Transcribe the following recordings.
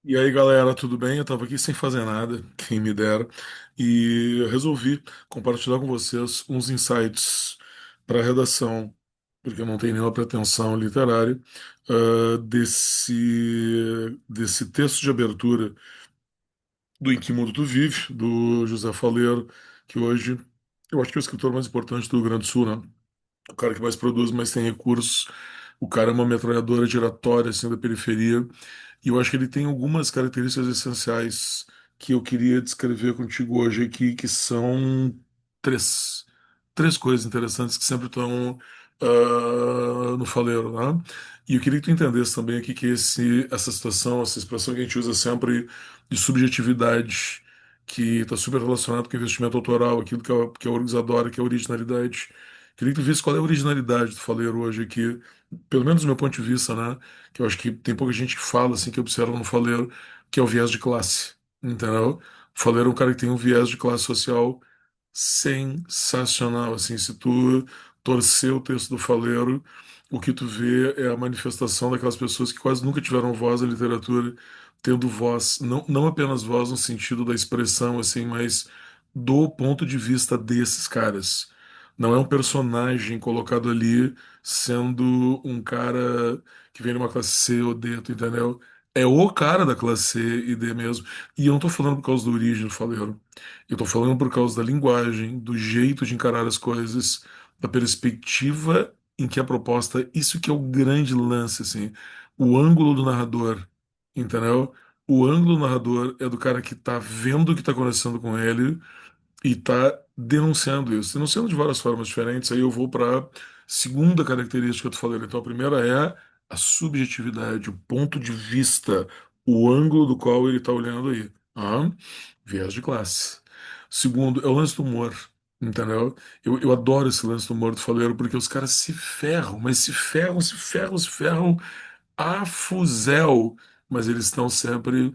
E aí, galera, tudo bem? Eu tava aqui sem fazer nada, quem me dera, e eu resolvi compartilhar com vocês uns insights para a redação, porque eu não tenho nenhuma pretensão literária, desse texto de abertura do Em Que Mundo Tu Vive, do José Faleiro, que hoje eu acho que é o escritor mais importante do Rio Grande do Sul, né? O cara que mais produz, mais tem recursos. O cara é uma metralhadora giratória, assim, da periferia. E eu acho que ele tem algumas características essenciais que eu queria descrever contigo hoje aqui, que são três. Três coisas interessantes que sempre estão no faleiro, né? E eu queria que tu entendesse também aqui que essa situação, essa expressão que a gente usa sempre de subjetividade, que está super relacionado com o investimento autoral, aquilo que a Orgs adora, que é a originalidade. Queria que tu visse qual é a originalidade do faleiro hoje aqui, pelo menos do meu ponto de vista, né? Que eu acho que tem pouca gente que fala, assim, que observa no faleiro, que é o viés de classe, entendeu? O faleiro é um cara que tem um viés de classe social sensacional, assim, se tu torcer o texto do faleiro, o que tu vê é a manifestação daquelas pessoas que quase nunca tiveram voz na literatura, tendo voz, não apenas voz no sentido da expressão, assim, mas do ponto de vista desses caras. Não é um personagem colocado ali sendo um cara que vem de uma classe C ou D, tu entendeu? É o cara da classe C e D mesmo. E eu não tô falando por causa da origem do faleiro. Eu tô falando por causa da linguagem, do jeito de encarar as coisas, da perspectiva em que a proposta, isso que é o grande lance, assim, o ângulo do narrador, entendeu? O ângulo do narrador é do cara que tá vendo o que tá acontecendo com ele e está denunciando isso, denunciando de várias formas diferentes. Aí eu vou para a segunda característica que eu tô falando. Então, a primeira é a subjetividade, o ponto de vista, o ângulo do qual ele está olhando aí. Viés de classe. Segundo, é o lance do humor. Entendeu? Eu adoro esse lance do humor do faleiro porque os caras se ferram, mas se ferram, se ferram, se ferram a fuzel, mas eles estão sempre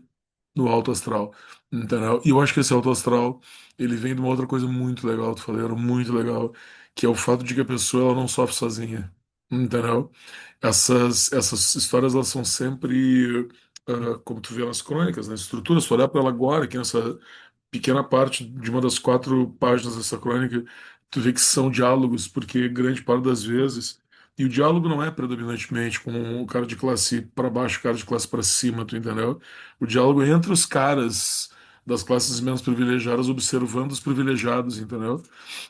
no alto astral, entendeu? E eu acho que esse alto astral, ele vem de uma outra coisa muito legal, tu falei, era muito legal, que é o fato de que a pessoa ela não sofre sozinha, entendeu? Essas histórias, elas são sempre, como tu vê nas crônicas, nas estruturas, se tu olhar para ela agora, aqui nessa pequena parte de uma das quatro páginas dessa crônica, tu vê que são diálogos, porque grande parte das vezes, e o diálogo não é predominantemente com o cara de classe para baixo, o cara de classe para cima, tu entendeu? O diálogo é entre os caras das classes menos privilegiadas observando os privilegiados, entendeu?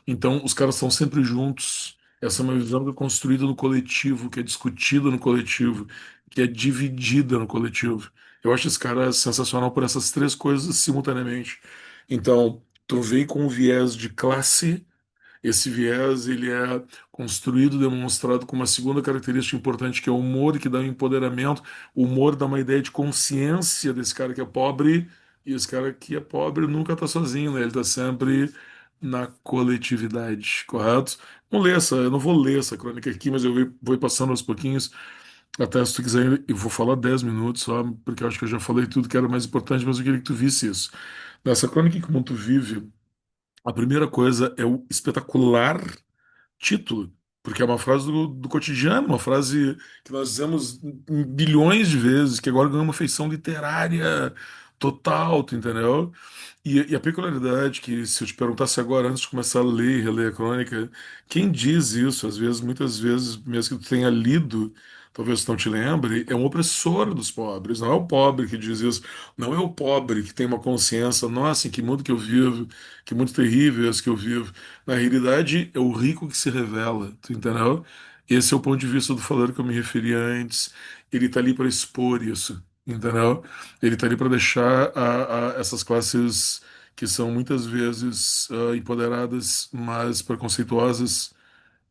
Então, os caras estão sempre juntos. Essa é uma visão que é construída no coletivo, que é discutida no coletivo, que é dividida no coletivo. Eu acho esse cara sensacional por essas três coisas simultaneamente. Então, tu vem com um viés de classe. Esse viés ele é construído, demonstrado com uma segunda característica importante, que é o humor, que dá um empoderamento. O humor dá uma ideia de consciência desse cara que é pobre, e esse cara que é pobre nunca está sozinho, né? Ele está sempre na coletividade, correto? Eu não vou ler essa crônica aqui, mas eu vou ir passando aos pouquinhos. Até se tu quiser, eu vou falar 10 minutos só, porque eu acho que eu já falei tudo que era mais importante, mas eu queria que tu visse isso. Nessa crônica em que o mundo vive, a primeira coisa é o espetacular título, porque é uma frase do cotidiano, uma frase que nós dizemos bilhões de vezes, que agora ganhou uma feição literária total, tu entendeu? E a peculiaridade que, se eu te perguntasse agora, antes de começar a ler e reler a crônica, quem diz isso, às vezes, muitas vezes, mesmo que tu tenha lido, talvez tu não te lembre, é um opressor dos pobres. Não é o pobre que diz isso, não é o pobre que tem uma consciência, nossa, em que mundo que eu vivo, que mundo terrível é esse que eu vivo. Na realidade, é o rico que se revela, tu entendeu? Esse é o ponto de vista do falador que eu me referi antes. Ele está ali para expor isso, entendeu? Ele está ali para deixar essas classes que são muitas vezes empoderadas, mas preconceituosas,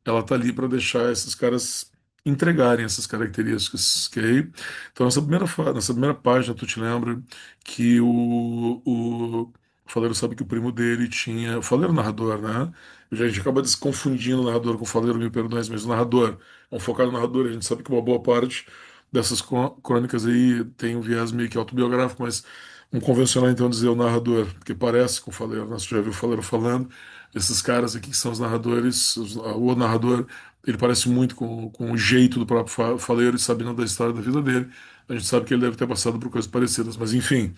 ela está ali para deixar esses caras entregarem essas características, ok? Então, nessa primeira página, tu te lembra que o Faleiro sabe que o primo dele tinha. O Faleiro narrador, né? A gente acaba desconfundindo o narrador com o Faleiro, mil perdões, mas o narrador, vamos focar no narrador, a gente sabe que uma boa parte dessas crônicas aí tem um viés meio que autobiográfico, mas vamos convencionar então dizer o narrador, porque parece com o Faleiro, né? Você já viu o Faleiro falando. Esses caras aqui que são os narradores, o narrador, ele parece muito com o jeito do próprio Faleiro e sabendo da história da vida dele. A gente sabe que ele deve ter passado por coisas parecidas, mas enfim.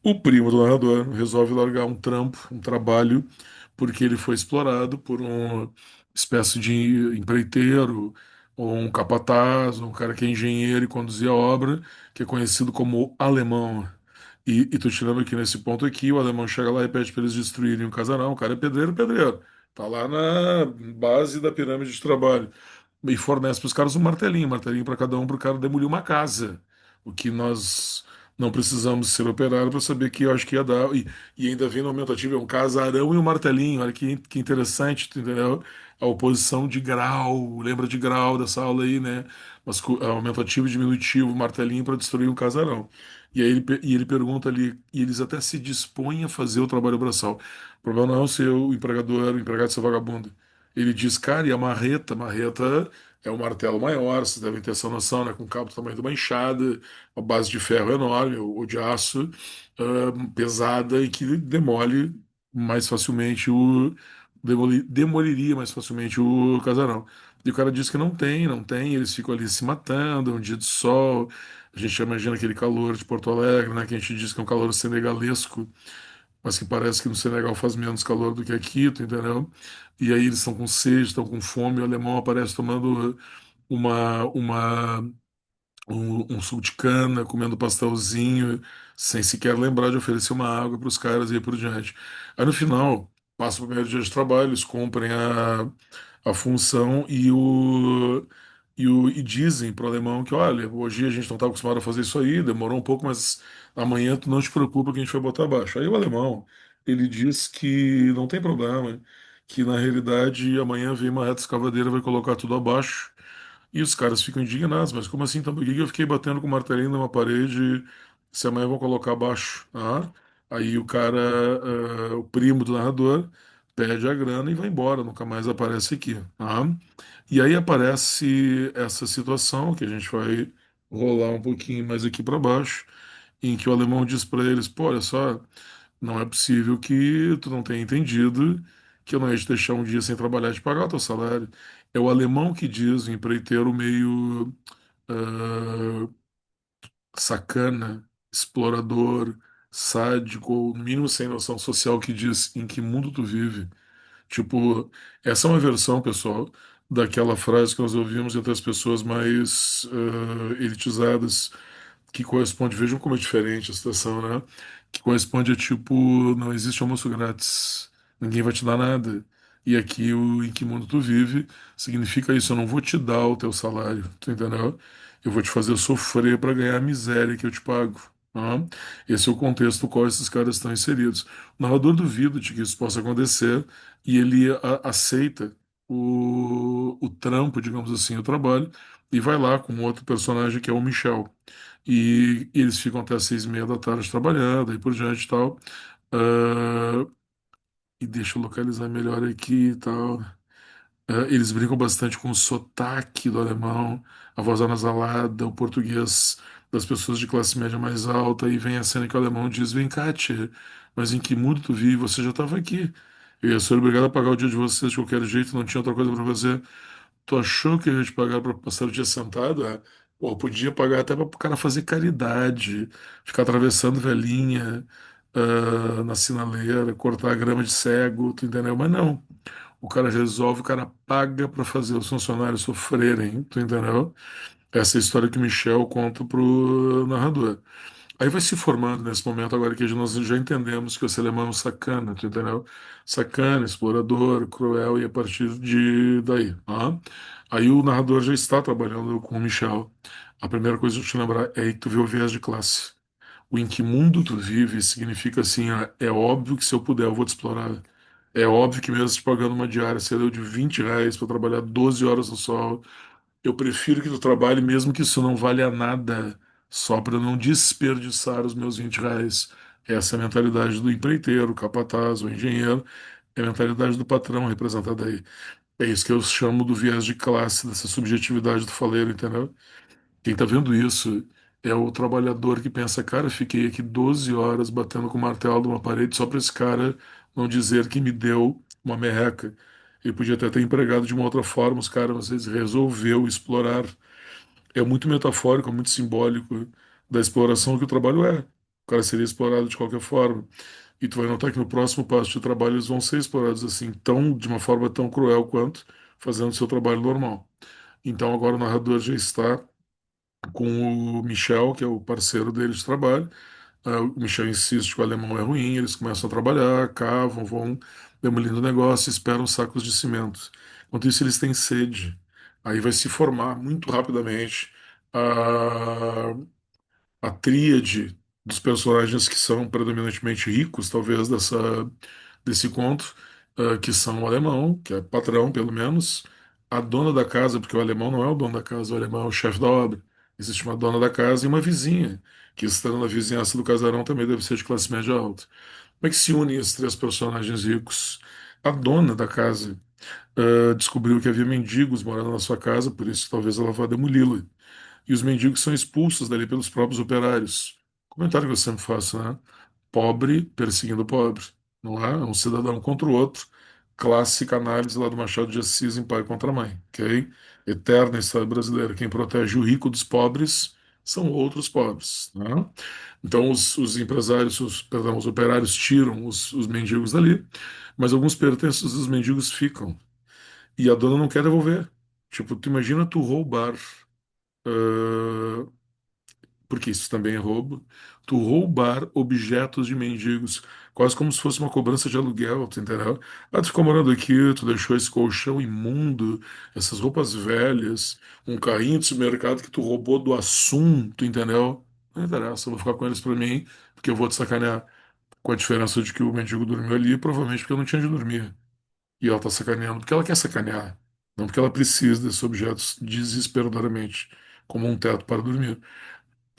O primo do narrador resolve largar um trampo, um trabalho, porque ele foi explorado por uma espécie de empreiteiro, ou um capataz, ou um cara que é engenheiro e conduzia a obra, que é conhecido como alemão. E tô tirando aqui nesse ponto aqui, o alemão chega lá e pede para eles destruírem um casarão. O cara é pedreiro, pedreiro. Tá lá na base da pirâmide de trabalho. E fornece para os caras um martelinho para cada um, para o cara demolir uma casa. O que nós não precisamos ser operário para saber que eu acho que ia dar. E ainda vem no aumentativo, é um casarão e um martelinho. Olha que interessante, tu entendeu? A oposição de grau, lembra de grau dessa aula aí, né? Mas aumentativo e diminutivo, martelinho para destruir um casarão. E aí ele pergunta ali, e eles até se dispõem a fazer o trabalho braçal. O problema não é o seu empregador, o empregado ser vagabundo. Ele diz, cara, e a marreta? Marreta é um martelo maior, vocês devem ter essa noção, né? Com cabo do tamanho de uma enxada, uma base de ferro enorme, ou de aço, pesada e que demole mais facilmente demoliria mais facilmente o casarão. E o cara diz que não tem, eles ficam ali se matando, é um dia de sol, a gente imagina aquele calor de Porto Alegre, né? Que a gente diz que é um calor senegalesco, mas que parece que no Senegal faz menos calor do que aqui, tu entendeu? E aí eles estão com sede, estão com fome, o alemão aparece tomando uma, uma, um suco de cana, comendo pastelzinho, sem sequer lembrar de oferecer uma água para os caras e aí por diante. Aí no final, passa o primeiro dia de trabalho, eles cumprem a função e dizem para o alemão que, olha, hoje a gente não está acostumado a fazer isso aí, demorou um pouco, mas amanhã tu não te preocupa que a gente vai botar abaixo. Aí o alemão, ele diz que não tem problema, que na realidade amanhã vem uma reta escavadeira e vai colocar tudo abaixo. E os caras ficam indignados, mas como assim? Então por que que eu fiquei batendo com o martelinho numa parede se amanhã vão colocar abaixo? Ah, aí o cara, o primo do narrador, pede a grana e vai embora, nunca mais aparece aqui. Ah, e aí aparece essa situação que a gente vai rolar um pouquinho mais aqui para baixo, em que o alemão diz para eles: pô, olha só, não é possível que tu não tenha entendido que eu não ia te deixar um dia sem trabalhar e te pagar o teu salário. É o alemão que diz, o empreiteiro meio ah, sacana, explorador, sádico, ou no mínimo sem noção social, que diz: em que mundo tu vive? Tipo, essa é uma versão, pessoal, daquela frase que nós ouvimos entre as pessoas mais elitizadas, que corresponde, vejam como é diferente a situação, né? Que corresponde a tipo, não existe almoço grátis, ninguém vai te dar nada. E aqui, o em que mundo tu vive, significa isso, eu não vou te dar o teu salário, tu entendeu? Eu vou te fazer sofrer para ganhar a miséria que eu te pago. Tá? Esse é o contexto no qual esses caras estão inseridos. O narrador duvida de que isso possa acontecer e ele aceita o trampo, digamos assim, o trabalho, e vai lá com outro personagem que é o Michel. E eles ficam até 6:30 da tarde trabalhando e por diante e tal. Ah, e deixa eu localizar melhor aqui e tal. Eles brincam bastante com o sotaque do alemão, a voz anasalada, o português das pessoas de classe média mais alta, e vem a cena que o alemão diz: Vem cá, tia, mas em que mundo tu vive? Você já estava aqui. Eu ia ser obrigado a pagar o dia de vocês de qualquer jeito, não tinha outra coisa para fazer. Tu achou que eu ia te pagar para passar o dia sentado? Pô, eu podia pagar até para o cara fazer caridade, ficar atravessando velhinha, na sinaleira, cortar a grama de cego, tu entendeu? Mas não. O cara resolve, o cara paga para fazer os funcionários sofrerem, tu entendeu? Essa é a história que o Michel conta pro narrador. Aí vai se formando nesse momento agora que nós já entendemos que o alemão é um sacana, tu entendeu? Sacana, explorador, cruel, e a partir de daí. Aí o narrador já está trabalhando com o Michel. A primeira coisa que eu te lembrar é aí que tu vê o viés de classe. O em que mundo tu vive significa assim, é óbvio que se eu puder eu vou te explorar. É óbvio que mesmo te pagando uma diária, você deu de R$ 20 para trabalhar 12 horas no sol, eu prefiro que tu trabalhe mesmo que isso não valha nada, só para não desperdiçar os meus R$ 20. Essa é a mentalidade do empreiteiro, capataz, o engenheiro, é a mentalidade do patrão representada aí. É isso que eu chamo do viés de classe, dessa subjetividade do faleiro, entendeu? Quem tá vendo isso é o trabalhador que pensa, cara, fiquei aqui 12 horas batendo com o martelo numa parede só para esse cara não dizer que me deu uma merreca. Ele podia até ter empregado de uma outra forma, os caras, às vezes, resolveu explorar. É muito metafórico, é muito simbólico da exploração que o trabalho é. O cara seria explorado de qualquer forma. E tu vai notar que no próximo passo de trabalho eles vão ser explorados assim, tão, de uma forma tão cruel quanto fazendo o seu trabalho normal. Então agora o narrador já está com o Michel, que é o parceiro dele de trabalho. O Michel insiste que o alemão é ruim, eles começam a trabalhar, cavam, vão demolindo o negócio, esperam sacos de cimento. Enquanto isso, eles têm sede. Aí vai se formar muito rapidamente a tríade dos personagens que são predominantemente ricos, talvez, desse conto, que são o alemão, que é patrão, pelo menos, a dona da casa, porque o alemão não é o dono da casa, o alemão é o chefe da obra. Existe uma dona da casa e uma vizinha, que estando na vizinhança do casarão também deve ser de classe média alta. Como é que se unem esses três personagens ricos? A dona da casa descobriu que havia mendigos morando na sua casa, por isso talvez ela vá demoli-la e os mendigos são expulsos dali pelos próprios operários. Comentário que eu sempre faço, né? Pobre perseguindo pobre, não é? É um cidadão contra o outro. Clássica análise lá do Machado de Assis em Pai contra Mãe, ok? Eterna história brasileira. Quem protege o rico dos pobres são outros pobres, né? Então os empresários, perdão, os operários tiram os mendigos dali, mas alguns pertences dos mendigos ficam. E a dona não quer devolver. Tipo, tu imagina tu roubar ah, porque isso também é roubo, tu roubar objetos de mendigos, quase como se fosse uma cobrança de aluguel, tu entendeu? Ah, tu ficou morando aqui, tu deixou esse colchão imundo, essas roupas velhas, um carrinho de supermercado que tu roubou do Assum, tu entendeu? Não interessa, eu vou ficar com eles pra mim, porque eu vou te sacanear. Com a diferença de que o mendigo dormiu ali, provavelmente porque eu não tinha de dormir. E ela tá sacaneando porque ela quer sacanear, não porque ela precisa desses objetos desesperadoramente, como um teto para dormir.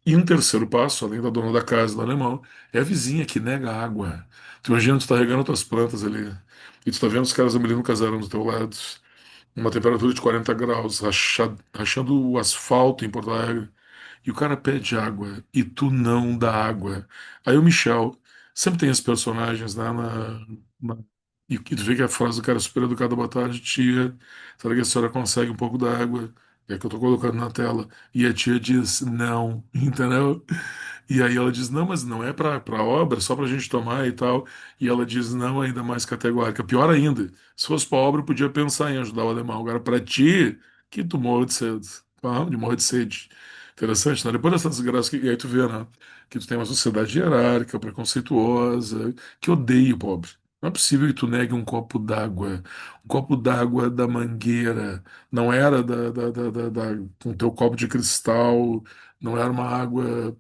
E um terceiro passo, além da dona da casa do alemão, é a vizinha que nega água. Tu imagina, tu tá regando tuas plantas ali, e tu tá vendo os caras ali no casarão do teu lado, uma temperatura de 40 graus, rachando o asfalto em Porto Alegre, e o cara pede água, e tu não dá água. Aí o Michel, sempre tem esses personagens, né, e tu vê que a frase do cara é super educada, boa tarde, tia, será que a senhora consegue um pouco da água? É que eu tô colocando na tela. E a tia diz, não, entendeu? E aí ela diz, não, mas não é para obra, é só para a gente tomar e tal. E ela diz, não, ainda mais categórica. Pior ainda, se fosse para obra, eu podia pensar em ajudar o alemão. Agora, para ti, que tu morre de sede. De morrer de sede. Interessante, né? Depois dessa desgraça, e aí tu vê, né? Que tu tem uma sociedade hierárquica, preconceituosa, que odeia o pobre. Não é possível que tu negue um copo d'água da mangueira, não era com teu copo de cristal, não era uma água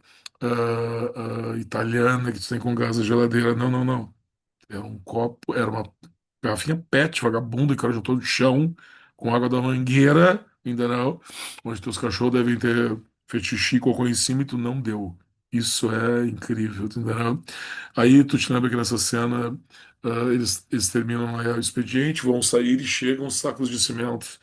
italiana que tu tem com gás da geladeira. Não, não, não. Era um copo, era uma garrafinha PET, vagabunda, que o cara juntou no chão com água da mangueira, ainda não, onde teus cachorros devem ter feito xixi, cocô em cima e tu não deu. Isso é incrível, tu entendeu? Aí tu te lembra que nessa cena eles terminam o expediente, vão sair e chegam os sacos de cimento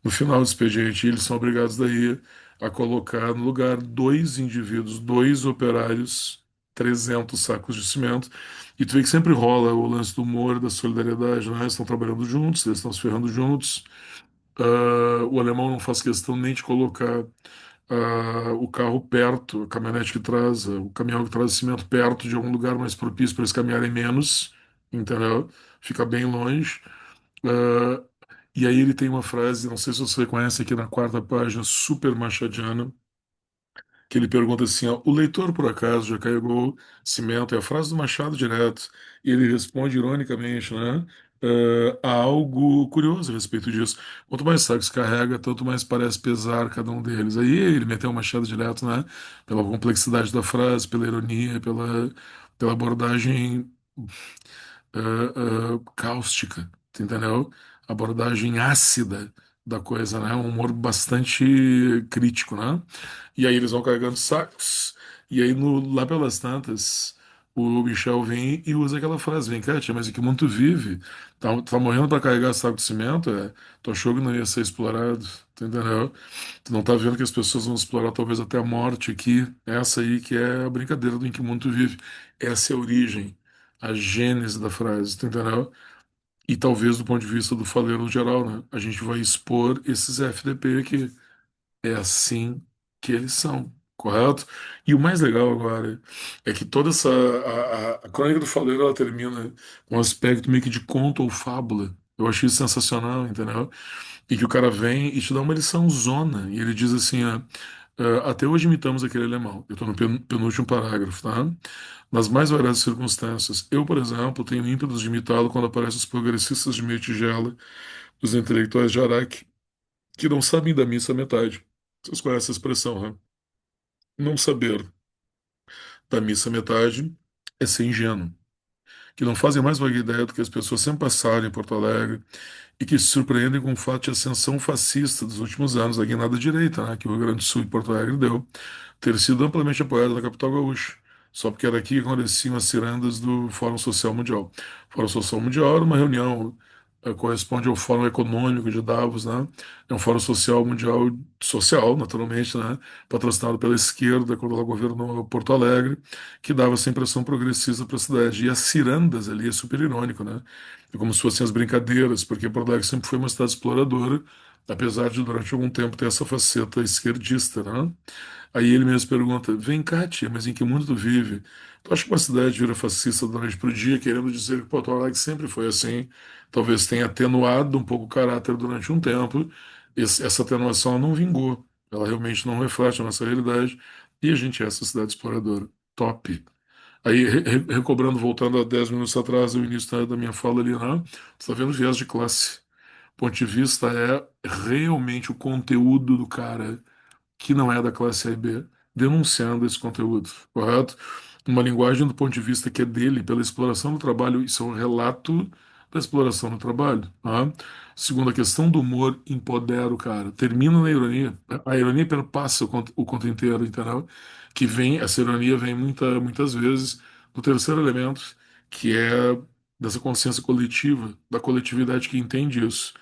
no final do expediente. E eles são obrigados daí a colocar no lugar dois indivíduos, dois operários, 300 sacos de cimento. E tu vê que sempre rola o lance do humor, da solidariedade, né? Eles estão trabalhando juntos, eles estão se ferrando juntos. O alemão não faz questão nem de colocar o carro perto, a caminhonete que traz, o caminhão que traz cimento perto de algum lugar mais propício para eles caminharem menos, entendeu? Fica bem longe. Ah, e aí ele tem uma frase, não sei se você conhece aqui na quarta página, super machadiana, que ele pergunta assim, ó, o leitor por acaso já carregou cimento? É a frase do Machado direto. E ele responde ironicamente, né? Há algo curioso a respeito disso. Quanto mais sacos carrega, tanto mais parece pesar cada um deles. Aí ele meteu o Machado direto, né? Pela complexidade da frase, pela ironia, pela abordagem cáustica, entendeu? Abordagem ácida da coisa, né? Um humor bastante crítico, né? E aí eles vão carregando sacos, e aí lá pelas tantas, o Michel vem e usa aquela frase, vem cá, tia, mas em que mundo tu vive? Tá morrendo pra carregar saco de cimento? Tu achou que não ia ser explorado, tu entendeu? Tu não tá vendo que as pessoas vão explorar talvez até a morte aqui? Essa aí que é a brincadeira do em que mundo tu vive. Essa é a origem, a gênese da frase, tu entendeu? E talvez do ponto de vista do faleiro no geral, né? A gente vai expor esses FDP aqui. É assim que eles são. correto? E o mais legal agora é que toda essa a Crônica do Faleiro ela termina com um aspecto meio que de conto ou fábula. Eu achei isso sensacional, entendeu? E que o cara vem e te dá uma lição zona. E ele diz assim, até hoje imitamos aquele alemão. Eu estou no penúltimo parágrafo, tá? Nas mais variadas circunstâncias. Eu, por exemplo, tenho ímpetos de imitá-lo quando aparecem os progressistas de meia tigela, os intelectuais de Araque, que não sabem da missa à metade. Vocês conhecem essa expressão, né? Não saber da missa à metade é ser ingênuo. Que não fazem mais vaga ideia do que as pessoas sempre passaram em Porto Alegre e que se surpreendem com o fato de ascensão fascista dos últimos anos da guinada direita, né, que o Rio Grande do Sul e Porto Alegre deu, ter sido amplamente apoiada na capital gaúcha, só porque era aqui que aconteciam as cirandas do Fórum Social Mundial. O Fórum Social Mundial era uma reunião, corresponde ao Fórum Econômico de Davos, né? É um fórum social mundial, social, naturalmente, né? Patrocinado pela esquerda quando ela governou Porto Alegre, que dava essa impressão progressista para a cidade. E as cirandas ali é super irônico, né? É como se fossem as brincadeiras, porque Porto Alegre sempre foi uma cidade exploradora, apesar de durante algum tempo ter essa faceta esquerdista, né? Aí ele mesmo pergunta: vem cá, tia, mas em que mundo tu vive? Tu acha que uma cidade vira fascista da noite pro dia, querendo dizer que Porto Alegre sempre foi assim? Talvez tenha atenuado um pouco o caráter durante um tempo. Essa atenuação não vingou. Ela realmente não reflete a nossa realidade. E a gente é essa cidade exploradora. Top. Aí, recobrando, voltando a 10 minutos atrás, o início da minha fala ali, né? Você está vendo viés de classe. Ponto de vista é realmente o conteúdo do cara que não é da classe A e B, denunciando esse conteúdo, correto? Uma linguagem do ponto de vista que é dele, pela exploração do trabalho, isso é um relato da exploração do trabalho. Tá? Segundo, a questão do humor empodera o cara, termina na ironia. A ironia perpassa o conto inteiro, entendeu? Que vem, essa ironia vem muitas vezes do terceiro elemento, que é dessa consciência coletiva, da coletividade que entende isso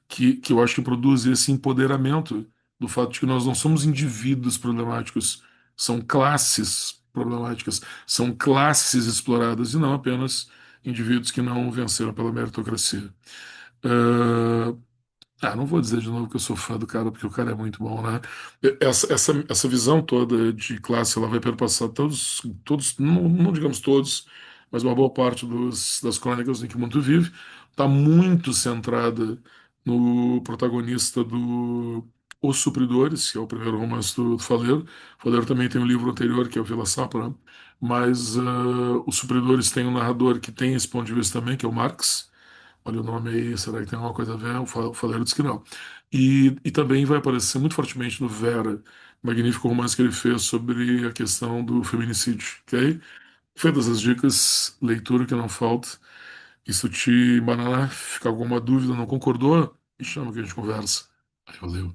que eu acho que produz esse empoderamento do fato de que nós não somos indivíduos problemáticos, são classes problemáticas, são classes exploradas e não apenas indivíduos que não venceram pela meritocracia. Ah, não vou dizer de novo que eu sou fã do cara, porque o cara é muito bom, né? Essa visão toda de classe, ela vai perpassar todos, não digamos todos, mas uma boa parte das crônicas em que o mundo vive, está muito centrada no protagonista do Os Supridores, que é o primeiro romance do Faleiro. O Faleiro também tem um livro anterior, que é o Vila Sapra, né? Mas Os Supridores tem um narrador que tem esse ponto de vista também, que é o Marx. Olha o nome aí, será que tem alguma coisa a ver? O Faleiro disse que não. E também vai aparecer muito fortemente no Vera, magnífico romance que ele fez sobre a questão do feminicídio, ok? Feitas as dicas, leitura que não falta. Isso te embananar, ficar alguma dúvida, não concordou? Me chama que a gente conversa. Aí, valeu.